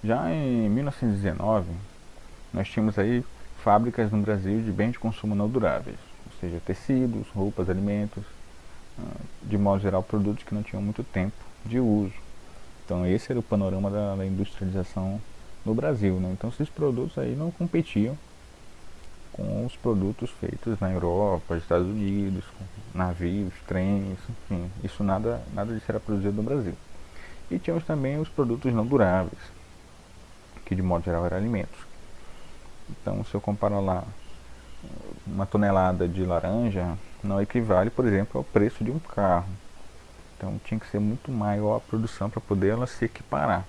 Já em 1919, nós tínhamos aí fábricas no Brasil de bens de consumo não duráveis, ou seja, tecidos, roupas, alimentos, de modo geral produtos que não tinham muito tempo de uso. Então esse era o panorama da industrialização no Brasil, né? Então esses produtos aí não competiam com os produtos feitos na Europa, Estados Unidos, com navios, trens, enfim, isso nada disso era produzido no Brasil. E tínhamos também os produtos não duráveis, que de modo geral eram alimentos. Então se eu comparar lá uma tonelada de laranja, não equivale, por exemplo, ao preço de um carro. Então tinha que ser muito maior a produção para poder ela se equiparar.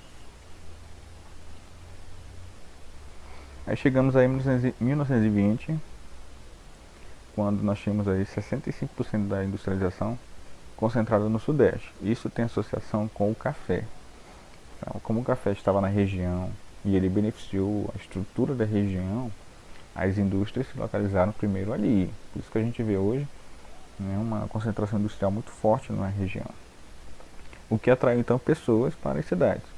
Aí chegamos aí em 1920, quando nós tínhamos aí 65% da industrialização concentrada no Sudeste. Isso tem associação com o café. Então, como o café estava na região e ele beneficiou a estrutura da região, as indústrias se localizaram primeiro ali. Por isso que a gente vê hoje, né, uma concentração industrial muito forte na região. O que atraiu então pessoas para as cidades.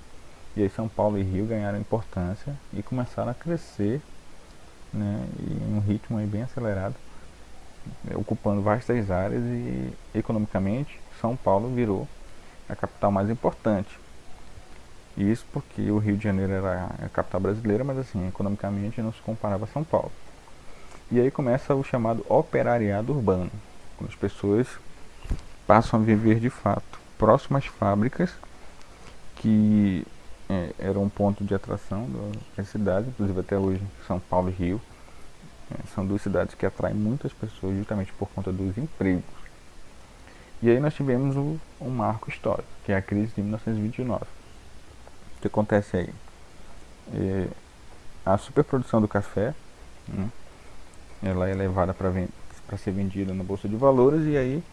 E aí São Paulo e Rio ganharam importância e começaram a crescer, né, em um ritmo aí bem acelerado, ocupando vastas áreas, e economicamente São Paulo virou a capital mais importante. E isso porque o Rio de Janeiro era a capital brasileira, mas assim, economicamente não se comparava a São Paulo. E aí começa o chamado operariado urbano, quando as pessoas passam a viver de fato próximo às fábricas, que eram um ponto de atração das cidades, inclusive até hoje São Paulo e Rio são duas cidades que atraem muitas pessoas justamente por conta dos empregos. E aí nós tivemos um marco histórico, que é a crise de 1929. O que acontece aí? A superprodução do café, né, ela é levada para ser vendida na Bolsa de Valores, e aí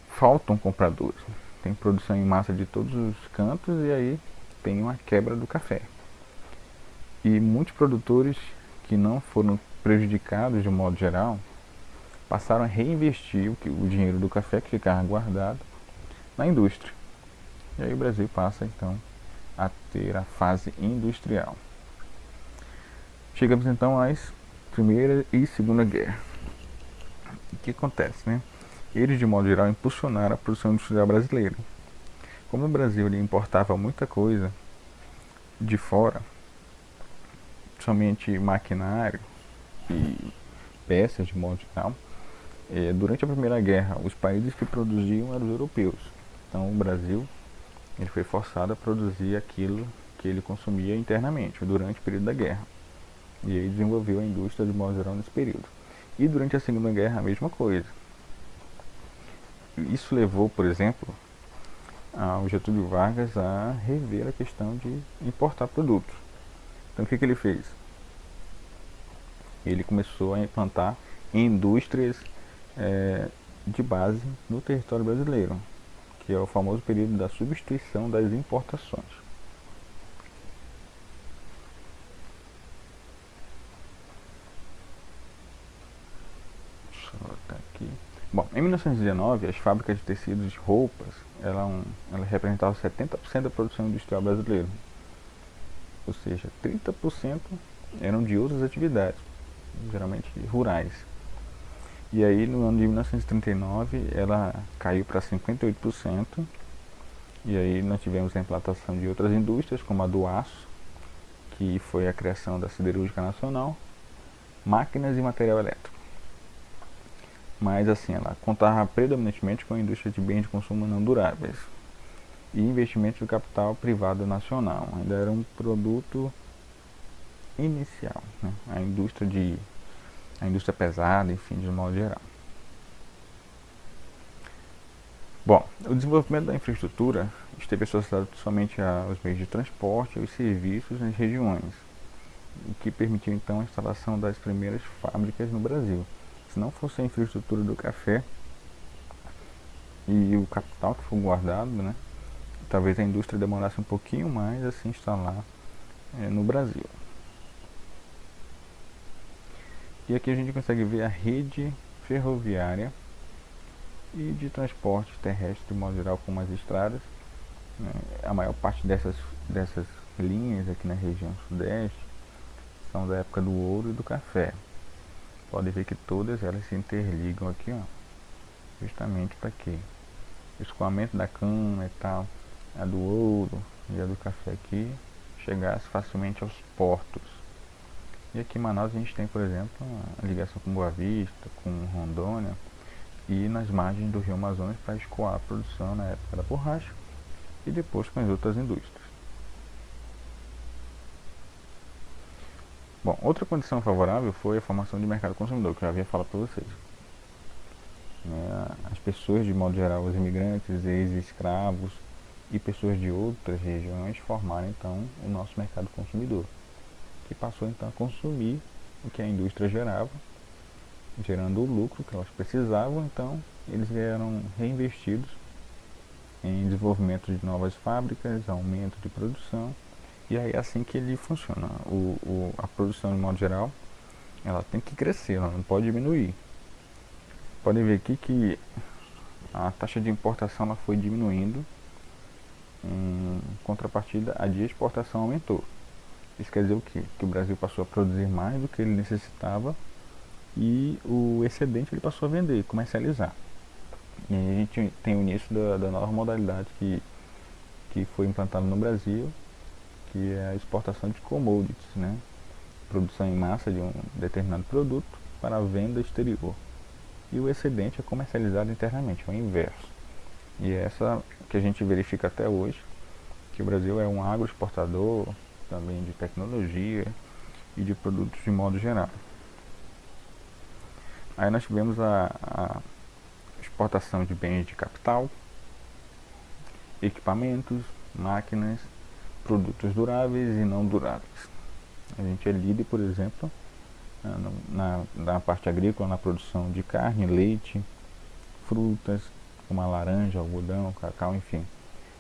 faltam compradores. Tem produção em massa de todos os cantos, e aí tem uma quebra do café. E muitos produtores que não foram prejudicados de modo geral passaram a reinvestir o dinheiro do café que ficava guardado na indústria. E aí o Brasil passa então a ter a fase industrial. Chegamos então às Primeira e Segunda Guerra. O que acontece, né? Eles de modo geral impulsionaram a produção industrial brasileira. Como o Brasil ele importava muita coisa de fora, somente maquinário e peças de modo geral, durante a Primeira Guerra os países que produziam eram os europeus. Então o Brasil ele foi forçado a produzir aquilo que ele consumia internamente durante o período da guerra. E aí desenvolveu a indústria de modo geral nesse período. E durante a Segunda Guerra a mesma coisa. Isso levou, por exemplo, ao Getúlio Vargas a rever a questão de importar produtos. Então o que ele fez? Ele começou a implantar indústrias de base no território brasileiro, que é o famoso período da substituição das importações. Deixa eu botar aqui. Bom, em 1919, as fábricas de tecidos de roupas ela representavam 70% da produção industrial brasileira. Ou seja, 30% eram de outras atividades, geralmente rurais. E aí no ano de 1939 ela caiu para 58%. E aí nós tivemos a implantação de outras indústrias, como a do aço, que foi a criação da Siderúrgica Nacional, máquinas e material elétrico. Mas assim, ela contava predominantemente com a indústria de bens de consumo não duráveis e investimentos do capital privado nacional. Ainda era um produto inicial, né? A indústria pesada, enfim, de modo geral. Bom, o desenvolvimento da infraestrutura esteve associado somente aos meios de transporte e aos serviços nas regiões, o que permitiu então a instalação das primeiras fábricas no Brasil. Se não fosse a infraestrutura do café e o capital que foi guardado, né, talvez a indústria demorasse um pouquinho mais a se instalar no Brasil. E aqui a gente consegue ver a rede ferroviária e de transporte terrestre de modo geral, como as estradas, né? A maior parte dessas linhas aqui na região sudeste são da época do ouro e do café. Pode ver que todas elas se interligam aqui, ó, justamente para quê? O escoamento da cana e tal, a do ouro e a do café aqui, chegasse facilmente aos portos. E aqui em Manaus a gente tem, por exemplo, a ligação com Boa Vista, com Rondônia e nas margens do Rio Amazonas para escoar a produção na época da borracha e depois com as outras indústrias. Bom, outra condição favorável foi a formação de mercado consumidor, que eu já havia falado para vocês. As pessoas, de modo geral, os imigrantes, ex-escravos e pessoas de outras regiões formaram então o nosso mercado consumidor, que passou então a consumir o que a indústria gerava, gerando o lucro que elas precisavam. Então eles vieram reinvestidos em desenvolvimento de novas fábricas, aumento de produção, e aí é assim que ele funciona. A produção, de modo geral, ela tem que crescer, ela não pode diminuir. Podem ver aqui que a taxa de importação ela foi diminuindo, em contrapartida a de exportação aumentou. Isso quer dizer o quê? Que o Brasil passou a produzir mais do que ele necessitava e o excedente ele passou a vender, comercializar. E aí a gente tem o início da nova modalidade que foi implantada no Brasil, que é a exportação de commodities, né? Produção em massa de um determinado produto para a venda exterior. E o excedente é comercializado internamente, é o inverso. E é essa que a gente verifica até hoje, que o Brasil é um agroexportador também de tecnologia e de produtos de modo geral. Aí nós tivemos a exportação de bens de capital, equipamentos, máquinas, produtos duráveis e não duráveis. A gente é líder, por exemplo, na parte agrícola, na produção de carne, leite, frutas, como a laranja, algodão, cacau, enfim.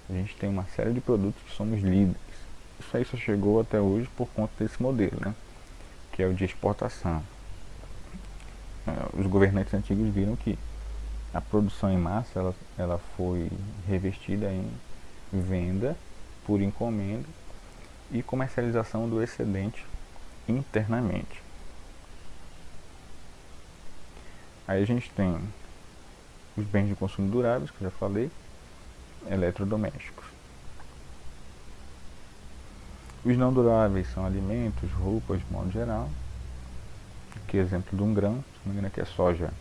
A gente tem uma série de produtos que somos líderes. Isso aí só chegou até hoje por conta desse modelo, né? Que é o de exportação. Os governantes antigos viram que a produção em massa ela foi revestida em venda por encomenda e comercialização do excedente internamente. Aí a gente tem os bens de consumo duráveis, que eu já falei, eletrodomésticos. Os não duráveis são alimentos, roupas, de modo geral. Aqui exemplo de um grão, se não me engano aqui é soja.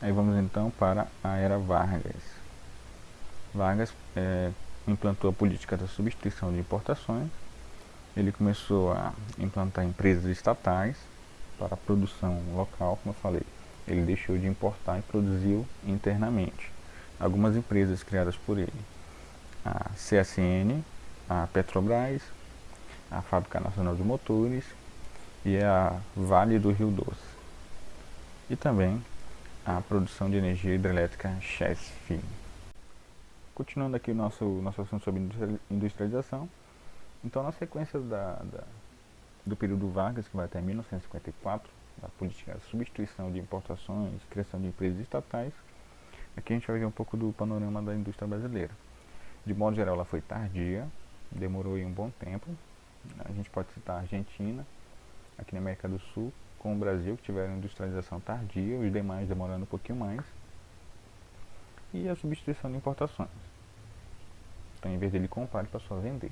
Aí vamos então para a era Vargas. Vargas implantou a política da substituição de importações. Ele começou a implantar empresas estatais para a produção local, como eu falei. Ele deixou de importar e produziu internamente. Algumas empresas criadas por ele: a CSN, a Petrobras, a Fábrica Nacional de Motores e a Vale do Rio Doce. E também a produção de energia hidrelétrica Chesf. Continuando aqui o nosso assunto sobre industrialização. Então, na sequência do período Vargas, que vai até 1954, da política de substituição de importações, criação de empresas estatais, aqui a gente vai ver um pouco do panorama da indústria brasileira. De modo geral, ela foi tardia, demorou aí um bom tempo. A gente pode citar a Argentina, aqui na América do Sul, com o Brasil, que tiveram industrialização tardia, os demais demorando um pouquinho mais. E a substituição de importações. Então, em vez dele comprar, ele passou a vender.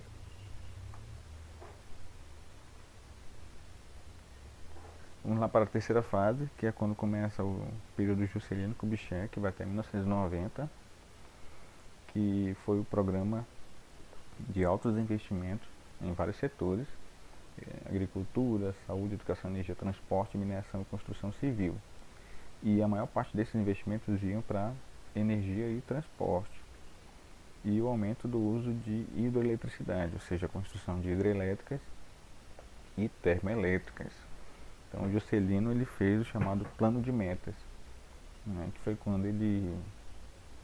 Vamos lá para a terceira fase, que é quando começa o período Juscelino Kubitschek, que vai até 1990, que foi o programa de altos investimentos em vários setores: agricultura, saúde, educação, energia, transporte, mineração e construção civil. E a maior parte desses investimentos iam para energia e transporte. E o aumento do uso de hidroeletricidade, ou seja, a construção de hidrelétricas e termoelétricas. Então o Juscelino ele fez o chamado plano de metas, né, que foi quando ele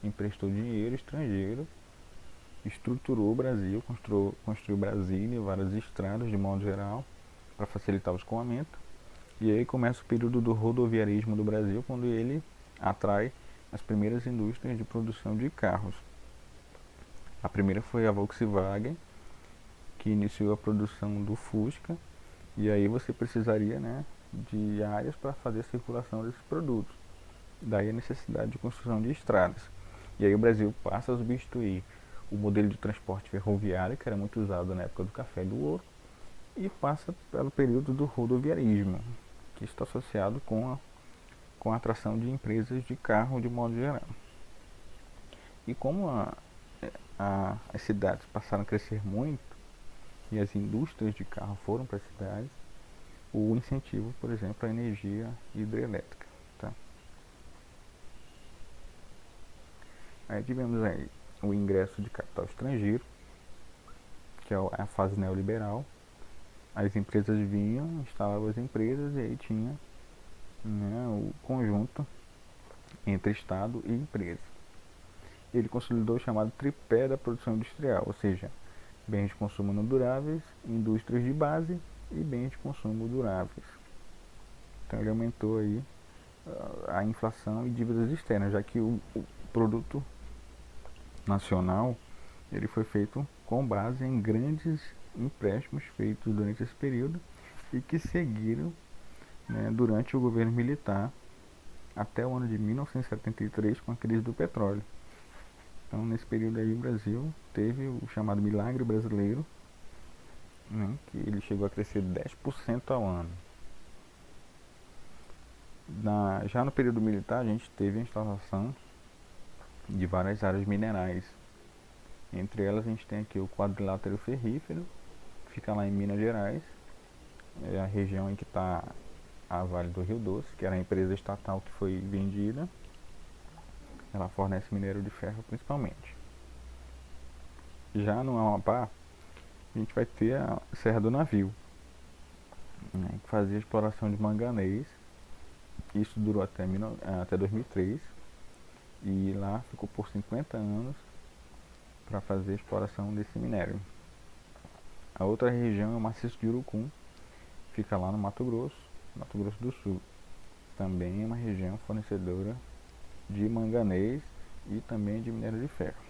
emprestou dinheiro estrangeiro, estruturou o Brasil, construiu Brasília, várias estradas de modo geral, para facilitar o escoamento. E aí começa o período do rodoviarismo do Brasil, quando ele atrai as primeiras indústrias de produção de carros. A primeira foi a Volkswagen, que iniciou a produção do Fusca, e aí você precisaria, né, de áreas para fazer a circulação desses produtos. Daí a necessidade de construção de estradas. E aí o Brasil passa a substituir o modelo de transporte ferroviário, que era muito usado na época do café e do ouro, e passa pelo período do rodoviarismo, que está associado com a atração de empresas de carro de modo geral. E como as cidades passaram a crescer muito e as indústrias de carro foram para as cidades, o incentivo, por exemplo, à energia hidrelétrica. Tá? Aí tivemos aí o ingresso de capital estrangeiro, que é a fase neoliberal. As empresas vinham, instalavam as empresas e aí tinha, né, o conjunto entre Estado e empresa. Ele consolidou o chamado tripé da produção industrial, ou seja, bens de consumo não duráveis, indústrias de base e bens de consumo duráveis. Então ele aumentou aí a inflação e dívidas externas, já que o produto nacional ele foi feito com base em grandes empréstimos feitos durante esse período e que seguiram, né, durante o governo militar até o ano de 1973 com a crise do petróleo. Então nesse período aí o Brasil teve o chamado milagre brasileiro, né, que ele chegou a crescer 10% ao ano. Já no período militar a gente teve a instalação de várias áreas minerais. Entre elas a gente tem aqui o quadrilátero ferrífero, que fica lá em Minas Gerais, é a região em que está a Vale do Rio Doce, que era a empresa estatal que foi vendida. Ela fornece minério de ferro principalmente. Já no Amapá a gente vai ter a Serra do Navio, né, que fazia exploração de manganês. Isso durou até 2003 e lá ficou por 50 anos para fazer a exploração desse minério. A outra região é o maciço de Urucum, fica lá no Mato Grosso do Sul. Também é uma região fornecedora de manganês e também de minério de ferro.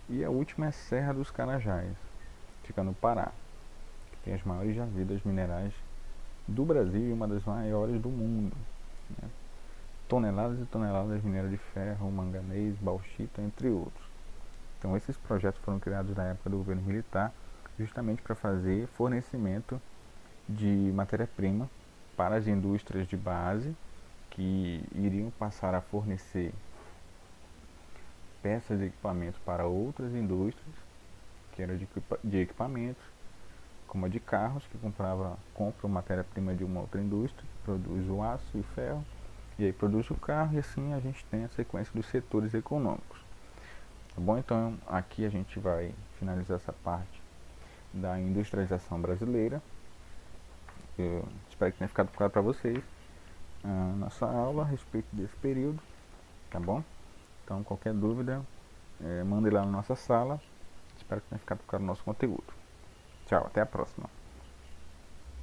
E a última é a Serra dos Carajás, fica no Pará, que tem as maiores jazidas minerais do Brasil e uma das maiores do mundo, né? Toneladas e toneladas de minério de ferro, manganês, bauxita, entre outros. Então esses projetos foram criados na época do governo militar justamente para fazer fornecimento de matéria-prima para as indústrias de base que iriam passar a fornecer peças e equipamentos para outras indústrias que eram de equipamentos, como a de carros, que compra matéria-prima de uma outra indústria, produz o aço e o ferro, e aí produz o carro, e assim a gente tem a sequência dos setores econômicos. Tá bom? Então aqui a gente vai finalizar essa parte da industrialização brasileira. Eu espero que tenha ficado claro para vocês a nossa aula a respeito desse período, tá bom? Então qualquer dúvida, mande lá na nossa sala. Espero que tenha ficado claro o nosso conteúdo. Tchau, até a próxima.